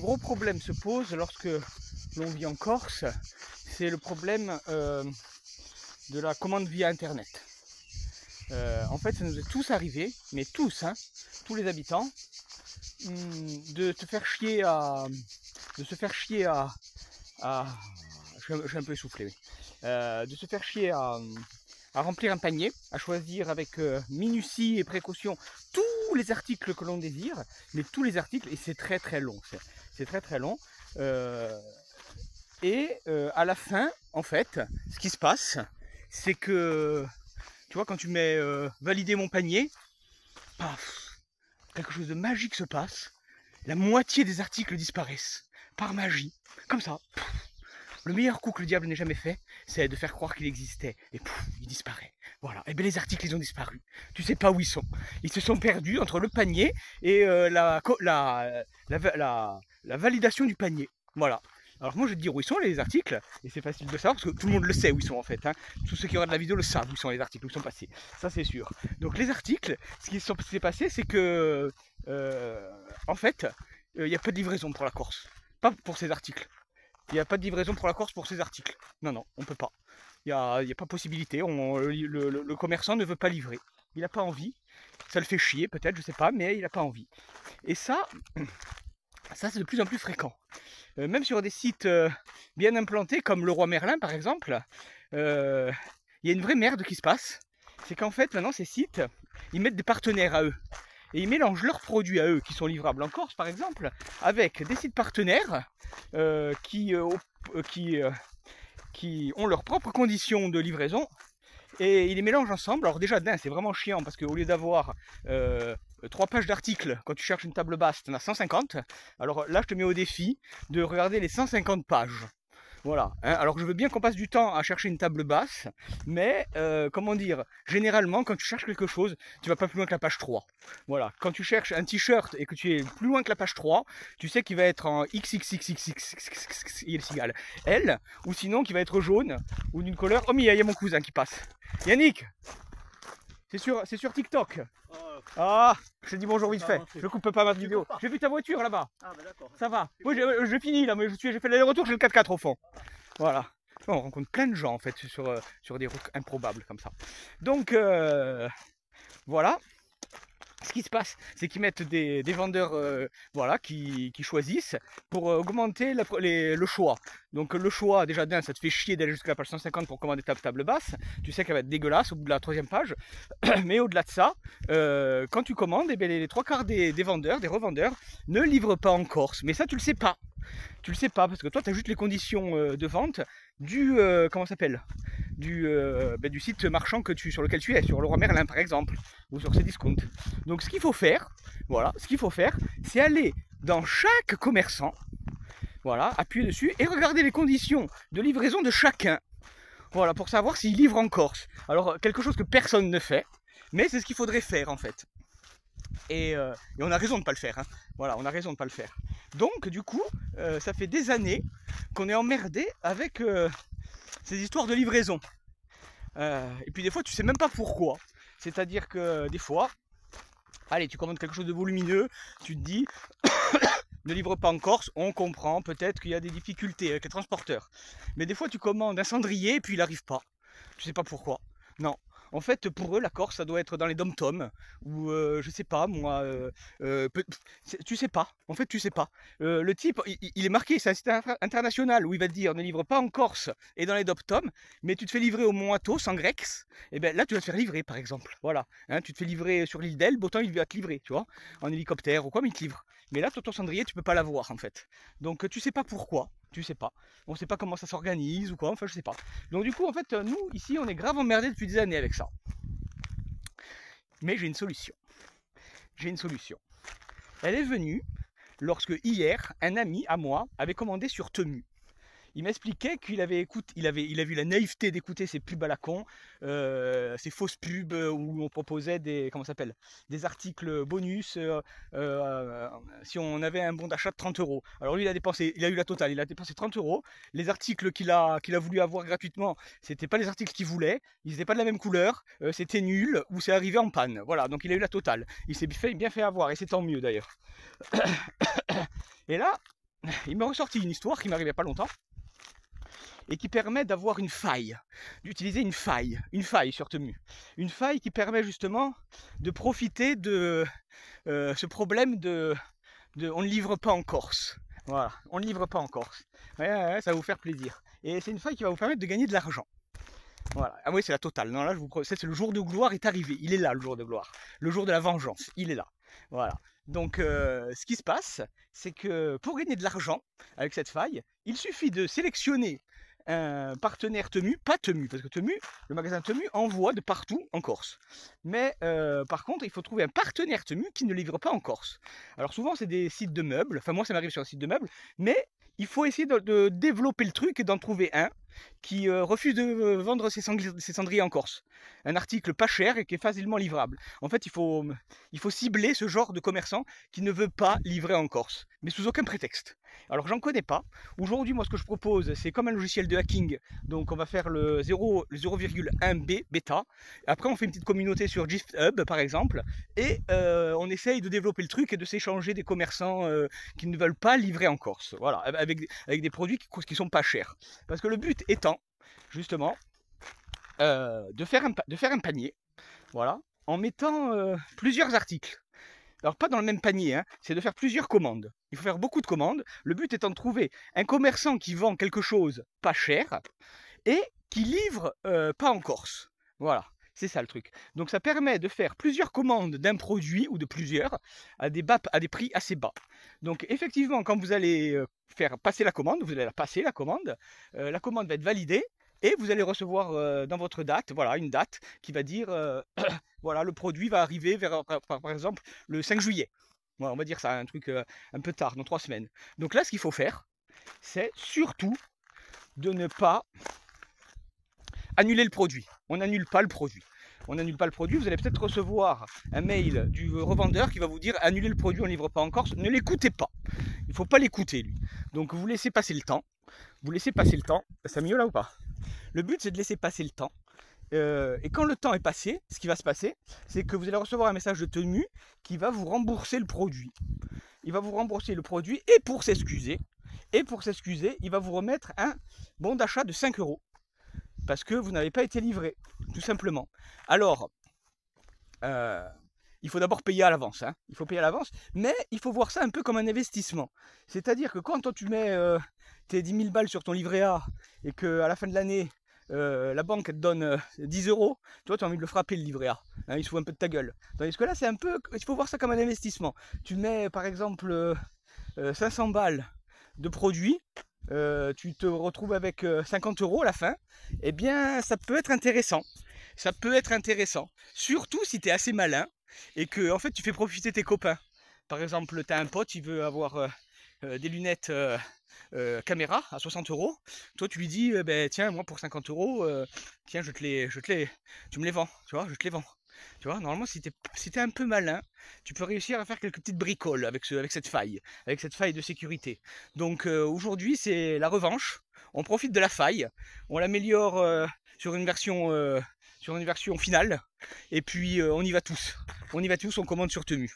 gros problème se pose lorsque l'on vit en Corse, c'est le problème de la commande via internet. En fait, ça nous est tous arrivé, mais tous, hein, tous les habitants, de se faire chier à je suis un peu essoufflé, de se faire chier à remplir un panier, à choisir avec minutie et précaution tous les articles que l'on désire, mais tous les articles, et c'est très très long, c'est très très long. À la fin, en fait, ce qui se passe, c'est que, tu vois, quand tu mets valider mon panier, paf, quelque chose de magique se passe, la moitié des articles disparaissent, par magie, comme ça. Pff. Le meilleur coup que le diable n'ait jamais fait, c'est de faire croire qu'il existait, et pouf, il disparaît. Voilà, et bien les articles, ils ont disparu. Tu sais pas où ils sont. Ils se sont perdus entre le panier et la validation du panier. Voilà. Alors moi je vais te dire où ils sont les articles, et c'est facile de savoir, parce que tout le monde le sait où ils sont en fait. Hein. Tous ceux qui regardent la vidéo le savent où sont les articles, où ils sont passés. Ça c'est sûr. Donc les articles, ce qui s'est passé, c'est que, en fait, il n'y a pas de livraison pour la Corse. Pas pour ces articles. Il n'y a pas de livraison pour la Corse pour ces articles. Non, non, on peut pas. Il n'y a pas possibilité. Le commerçant ne veut pas livrer. Il n'a pas envie. Ça le fait chier peut-être, je sais pas, mais il n'a pas envie. Et ça c'est de plus en plus fréquent. Même sur des sites bien implantés comme le Roi Merlin par exemple, il y a une vraie merde qui se passe. C'est qu'en fait maintenant ces sites, ils mettent des partenaires à eux. Et ils mélangent leurs produits à eux, qui sont livrables en Corse par exemple, avec des sites partenaires qui ont leurs propres conditions de livraison, et ils les mélangent ensemble. Alors déjà, c'est vraiment chiant, parce qu'au lieu d'avoir 3 pages d'articles, quand tu cherches une table basse, tu en as 150. Alors là, je te mets au défi de regarder les 150 pages. Voilà, hein. Alors je veux bien qu'on passe du temps à chercher une table basse, mais comment dire, généralement quand tu cherches quelque chose, tu vas pas plus loin que la page 3. Voilà, quand tu cherches un t-shirt et que tu es plus loin que la page 3, tu sais qu'il va être en XXXXXXL, L, ou sinon qu'il va être jaune, ou d'une couleur. Oh mais il y a mon cousin qui passe. Yannick, c'est sur TikTok. Ah, je te dis bonjour vite fait. Je coupe pas ma vidéo. J'ai vu ta voiture là-bas. Ah bah d'accord. Ça va. Oui, je finis là, mais j'ai fait l'aller-retour, j'ai le 4x4 au fond. Voilà. On rencontre plein de gens en fait sur des routes improbables comme ça. Donc voilà. Ce qui se passe, c'est qu'ils mettent des vendeurs voilà, qui choisissent pour augmenter le choix. Donc le choix, déjà d'un, ça te fait chier d'aller jusqu'à la page 150 pour commander ta table basse. Tu sais qu'elle va être dégueulasse au bout de la 3e page. Mais au-delà de ça, quand tu commandes, eh bien, les 3 quarts des vendeurs, des revendeurs, ne livrent pas en Corse. Mais ça, tu le sais pas. Tu le sais pas, parce que toi, tu as juste les conditions de vente du... comment ça s'appelle du site marchand sur lequel tu es, sur le Roi Merlin par exemple, ou sur Cdiscount. Donc ce qu'il faut faire, voilà, c'est aller dans chaque commerçant, voilà, appuyer dessus et regarder les conditions de livraison de chacun. Voilà, pour savoir s'il livre en Corse. Alors quelque chose que personne ne fait, mais c'est ce qu'il faudrait faire en fait. Et on a raison de ne pas le faire. Hein. Voilà, on a raison de ne pas le faire. Donc du coup, ça fait des années qu'on est emmerdé avec ces histoires de livraison. Et puis des fois tu sais même pas pourquoi. C'est-à-dire que des fois, allez, tu commandes quelque chose de volumineux, tu te dis ne livre pas en Corse, on comprend peut-être qu'il y a des difficultés avec les transporteurs. Mais des fois tu commandes un cendrier et puis il n'arrive pas. Tu sais pas pourquoi. Non. En fait, pour eux, la Corse, ça doit être dans les dom-toms, ou je sais pas, moi, tu sais pas, en fait, tu sais pas. Le type, il est marqué, c'est un site international, où il va te dire, ne livre pas en Corse et dans les dom-toms, mais tu te fais livrer au Mont-Athos, en Grex, et bien là, tu vas te faire livrer, par exemple, voilà. Hein, tu te fais livrer sur l'île d'Elbe, autant il va te livrer, tu vois, en hélicoptère ou quoi, mais il te livre. Mais là, ton cendrier, tu peux pas l'avoir, en fait. Donc, tu sais pas pourquoi, tu sais pas. On sait pas comment ça s'organise ou quoi, enfin je sais pas. Donc du coup en fait nous ici on est grave emmerdés depuis des années avec ça. Mais j'ai une solution. J'ai une solution. Elle est venue lorsque hier un ami à moi avait commandé sur Temu. Il m'expliquait qu'il avait vu la naïveté d'écouter ces pubs à la con, ces fausses pubs où on proposait des articles bonus si on avait un bon d'achat de 30 €. Alors lui il a eu la totale, il a dépensé 30 €. Les articles qu'il a voulu avoir gratuitement, c'était pas les articles qu'il voulait, ils n'étaient pas de la même couleur, c'était nul ou c'est arrivé en panne. Voilà, donc il a eu la totale. Il s'est bien fait avoir et c'est tant mieux d'ailleurs. Et là, il m'a ressorti une histoire qui m'arrivait pas longtemps et qui permet d'avoir une faille, d'utiliser une faille sur Temu. Une faille qui permet justement de profiter de ce problème de on ne livre pas en Corse. Voilà, on ne livre pas en Corse. Ouais, ça va vous faire plaisir. Et c'est une faille qui va vous permettre de gagner de l'argent. Voilà. Ah oui, c'est la totale. Non, là, c'est le jour de gloire est arrivé. Il est là, le jour de gloire. Le jour de la vengeance, il est là. Voilà. Donc, ce qui se passe, c'est que pour gagner de l'argent avec cette faille, il suffit de sélectionner un partenaire Temu, pas Temu, parce que Temu, le magasin Temu envoie de partout en Corse. Mais par contre, il faut trouver un partenaire Temu qui ne livre pas en Corse. Alors souvent, c'est des sites de meubles. Enfin, moi, ça m'arrive sur un site de meubles, mais il faut essayer de développer le truc et d'en trouver un qui refuse de vendre ses cendriers en Corse. Un article pas cher et qui est facilement livrable. En fait, il faut cibler ce genre de commerçant qui ne veut pas livrer en Corse, mais sous aucun prétexte. Alors, j'en connais pas. Aujourd'hui, moi, ce que je propose, c'est comme un logiciel de hacking. Donc, on va faire le 0,1B bêta. Après, on fait une petite communauté sur GitHub, par exemple, et on essaye de développer le truc et de s'échanger des commerçants qui ne veulent pas livrer en Corse. Voilà, avec des produits qui sont pas chers. Parce que le but étant, justement, de faire un panier, voilà, en mettant plusieurs articles. Alors pas dans le même panier, hein, c'est de faire plusieurs commandes. Il faut faire beaucoup de commandes. Le but étant de trouver un commerçant qui vend quelque chose pas cher et qui livre pas en Corse. Voilà, c'est ça le truc. Donc ça permet de faire plusieurs commandes d'un produit ou de plusieurs à des prix assez bas. Donc effectivement, quand vous allez faire passer la commande, vous allez la passer la commande va être validée. Et vous allez recevoir dans votre date, voilà, une date qui va dire, voilà, le produit va arriver vers, par exemple, le 5 juillet. Voilà, on va dire ça, un truc un peu tard, dans 3 semaines. Donc là, ce qu'il faut faire, c'est surtout de ne pas annuler le produit. On n'annule pas le produit. On n'annule pas le produit, vous allez peut-être recevoir un mail du revendeur qui va vous dire annuler le produit, on ne livre pas en Corse. Ne l'écoutez pas. Il ne faut pas l'écouter, lui. Donc vous laissez passer le temps. Vous laissez passer le temps. Ça mieux là ou pas? Le but, c'est de laisser passer le temps. Et quand le temps est passé, ce qui va se passer, c'est que vous allez recevoir un message de Temu qui va vous rembourser le produit. Il va vous rembourser le produit et pour s'excuser, il va vous remettre un bon d'achat de 5 € parce que vous n'avez pas été livré, tout simplement. Alors, il faut d'abord payer à l'avance. Hein. Il faut payer à l'avance, mais il faut voir ça un peu comme un investissement. C'est-à-dire que quand toi, tu mets tes 10 000 balles sur ton livret A et qu'à la fin de l'année, la banque te donne 10 €, toi tu as envie de le frapper le livret A, hein, il se fout un peu de ta gueule. Tandis que là c'est un peu, il faut voir ça comme un investissement. Tu mets par exemple 500 balles de produits, tu te retrouves avec 50 € à la fin, eh bien ça peut être intéressant. Ça peut être intéressant, surtout si tu es assez malin et que en fait tu fais profiter tes copains. Par exemple, tu as un pote, il veut avoir des lunettes caméra à 60 €. Toi tu lui dis ben, tiens, moi pour 50 €, tiens, tu me les vends, tu vois, je te les vends. Tu vois, normalement si t'es un peu malin, tu peux réussir à faire quelques petites bricoles avec cette faille de sécurité. Donc aujourd'hui c'est la revanche, on profite de la faille, on l'améliore sur une version finale, et puis on y va tous, on commande sur Temu.